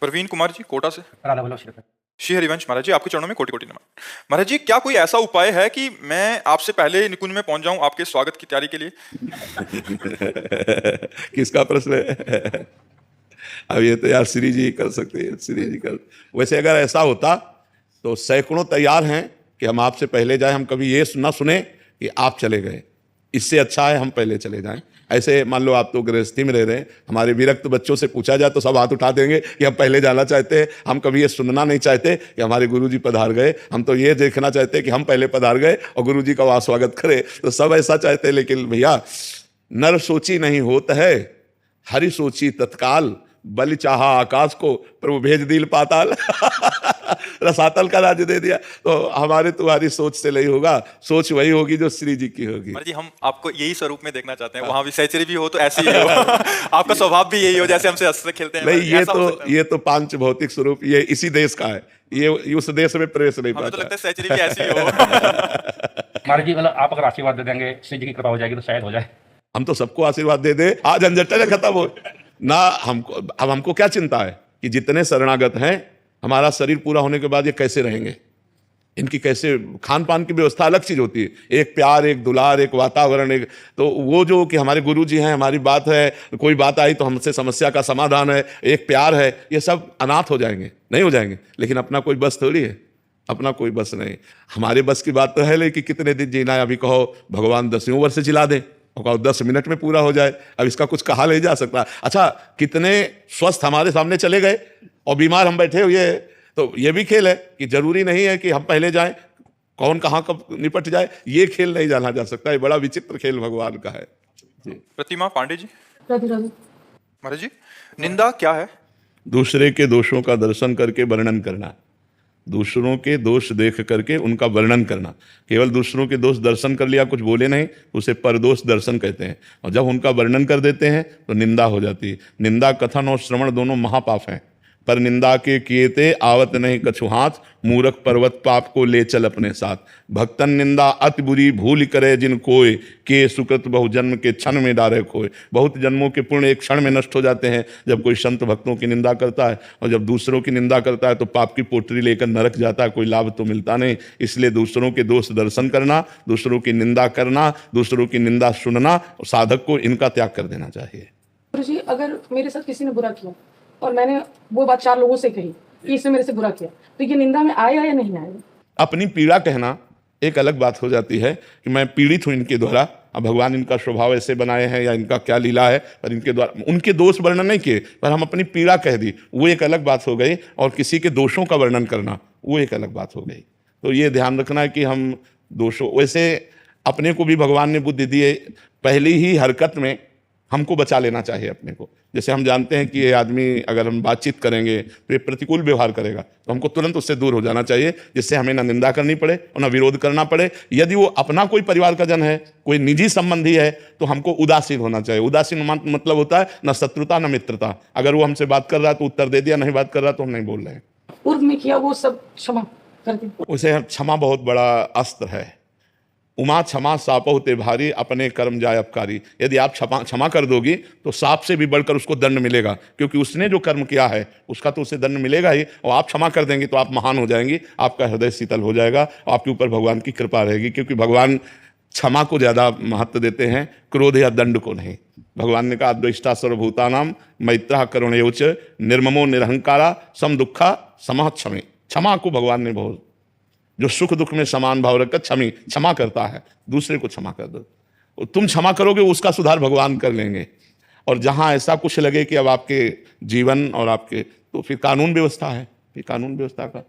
प्रवीण कुमार जी, कोटा से। राधा वल्लभ श्री श्री हरिवंश महाराज जी, आपके चरणों में कोटि कोटि नमन। महाराज जी, क्या कोई ऐसा उपाय है कि मैं आपसे पहले निकुंज में पहुंच जाऊं आपके स्वागत की तैयारी के लिए? किसका प्रश्न है? अब ये तो यार श्री जी कर सकते हैं, श्री जी कर। वैसे अगर ऐसा होता तो सैकड़ों तैयार हैं कि हम आपसे पहले जाएं, हम कभी ये ना सुने कि आप चले गए। इससे अच्छा है हम पहले चले जाएं। ऐसे मान लो आप तो गृहस्थी में रह रहे हैं, हमारे विरक्त बच्चों से पूछा जाए तो सब हाथ उठा देंगे कि हम पहले जाना चाहते हैं। हम कभी ये सुनना नहीं चाहते कि हमारे गुरुजी पधार गए, हम तो ये देखना चाहते हैं कि हम पहले पधार गए और गुरुजी का वहाँ स्वागत करें। तो सब ऐसा चाहते हैं, लेकिन भैया नर सोची नहीं होत है, हरि सोची तत्काल, बलि चाहा आकाश को प्रभु भेज दिल पाताल। रसातल का राज्य दे दिया। तो हमारे तुम्हारी सोच से नहीं होगा, सोच वही होगी जो श्री जी की होगी। महाराज जी, हम आपको यही स्वरूप में देखना चाहते हैं, वहां भी सहचरी भी हो तो ऐसे ही हो। आपका स्वभाव भी यही हो जैसे हमसे हंसते खेलते हैं। नहीं, ये तो पांच भौतिक स्वरूप ये इसी देश का है, ये उस देश में प्रवेश नहीं पाता। तो लगता है सहचरी भी ऐसी हो। महाराज जी, मतलब आप अगर आशीर्वाद दे देंगे, श्री जी की कृपा हो जाएगी तो शायद हो जाए। हम तो सबको आशीर्वाद दे दे, आज झंझट खत्म हो ना। हमको क्या चिंता है कि जितने शरणागत हैं, हमारा शरीर पूरा होने के बाद ये कैसे रहेंगे, इनकी कैसे खान पान की व्यवस्था अलग चीज होती है। एक प्यार, एक दुलार, एक वातावरण, एक तो वो जो कि हमारे गुरु जी हैं, हमारी बात है, कोई बात आई तो हमसे समस्या का समाधान है, एक प्यार है, ये सब अनाथ हो जाएंगे, नहीं हो जाएंगे। लेकिन अपना कोई बस थोड़ी है, अपना कोई बस नहीं। हमारे बस की बात तो है लेकिन कितने दिन जीना है। अभी कहो भगवान 10वीं वर्ष जिला दे और 10 मिनट में पूरा हो जाए, अब इसका कुछ कहा नहीं जा सकता। अच्छा, कितने स्वस्थ हमारे सामने चले गए और बीमार हम बैठे हुए। तो ये भी खेल है कि जरूरी नहीं है कि हम पहले जाएं, कौन कहाँ कब निपट जाए, ये खेल नहीं जाना जा सकता। ये बड़ा विचित्र खेल भगवान का है जी। प्रतिमा पांडे जी। राधे राधे। महाराज जी, निंदा क्या है? दूसरे के दोषों का दर्शन करके वर्णन करना, दूसरों के दोष देख करके उनका वर्णन करना। केवल दूसरों के दोष दर्शन कर लिया, कुछ बोले नहीं, उसे परदोष दर्शन कहते हैं। और जब उनका वर्णन कर देते हैं तो निंदा हो जाती है। निंदा कथन और श्रवण दोनों महापाप हैं। पर निंदा के किएते आवत नहीं कछु हाथ, मूरख पर्वत पाप को ले चल अपने साथ। भक्तन निंदा अति बुरी भूल करे जिन कोय, के सुकृत बहु जन्म के क्षण में डारे खोए। बहुत जन्मों के पुण्य एक क्षण में नष्ट हो जाते हैं जब कोई संत भक्तों की निंदा करता है। और जब दूसरों की निंदा करता है तो पाप की पोटरी लेकर नरक जाता है, कोई लाभ तो मिलता नहीं। इसलिए दूसरों के दोष दर्शन करना, दूसरों की निंदा करना, दूसरों की निंदा सुनना, साधक को इनका त्याग कर देना चाहिए। गुरुजी, अगर मेरे साथ किसी ने बुरा किया और मैंने वो बात 4 लोगों से कही कि इसने मेरे से बुरा किया, तो ये निंदा में आएगा या नहीं आएगा? अपनी पीड़ा कहना एक अलग बात हो जाती है कि मैं पीड़ित हूं इनके द्वारा। अब भगवान इनका स्वभाव ऐसे बनाए हैं या इनका क्या लीला है, पर इनके द्वारा उनके दोष वर्णन नहीं किए, पर हम अपनी पीड़ा कह दी, वो एक अलग बात हो गई। और किसी के दोषों का वर्णन करना वो एक अलग बात हो गई। तो ये ध्यान रखना है कि हम दोषों, वैसे अपने को भी भगवान ने बुद्धि दी है, पहली ही हरकत में हमको बचा लेना चाहिए अपने को। जैसे हम जानते हैं कि ये आदमी अगर हम बातचीत करेंगे तो ये प्रतिकूल व्यवहार करेगा, तो हमको तुरंत उससे दूर हो जाना चाहिए, जिससे हमें ना निंदा करनी पड़े और ना विरोध करना पड़े। यदि वो अपना कोई परिवार का जन है, कोई निजी संबंधी है, तो हमको उदासीन होना चाहिए। उदासीन मतलब होता है न शत्रुता न मित्रता। अगर वो हमसे बात कर रहा है तो उत्तर दे दिया, नहीं बात कर रहा तो हम नहीं बोल रहे हैं। पूर्व में किया वो सब क्षमा कर दी। उसे क्षमा बहुत बड़ा अस्त्र है। उमा क्षमा सापहु ते भारी, अपने कर्म जाय अपकारी। यदि आप क्षमा कर दोगी तो साप से भी बढ़कर उसको दंड मिलेगा, क्योंकि उसने जो कर्म किया है उसका तो उसे दंड मिलेगा ही। और आप क्षमा कर देंगे तो आप महान हो जाएंगी, आपका हृदय शीतल हो जाएगा, आपके ऊपर भगवान की कृपा रहेगी। क्योंकि भगवान क्षमा को ज़्यादा महत्व देते हैं, क्रोध या दंड को नहीं। भगवान ने कहा द्वेष्टा सर्वभूतानां मैत्रः करुणयोच निर्ममो निरहंकारा सम दुःखा समः क्षमे। क्षमा को भगवान ने बहुत, जो सुख दुख में समान भाव रखकर क्षमा करता है, दूसरे को क्षमा कर दो। तुम क्षमा करोगे उसका सुधार भगवान कर लेंगे। और जहां ऐसा कुछ लगे कि अब आपके जीवन और आपके, तो फिर कानून व्यवस्था है, फिर कानून व्यवस्था का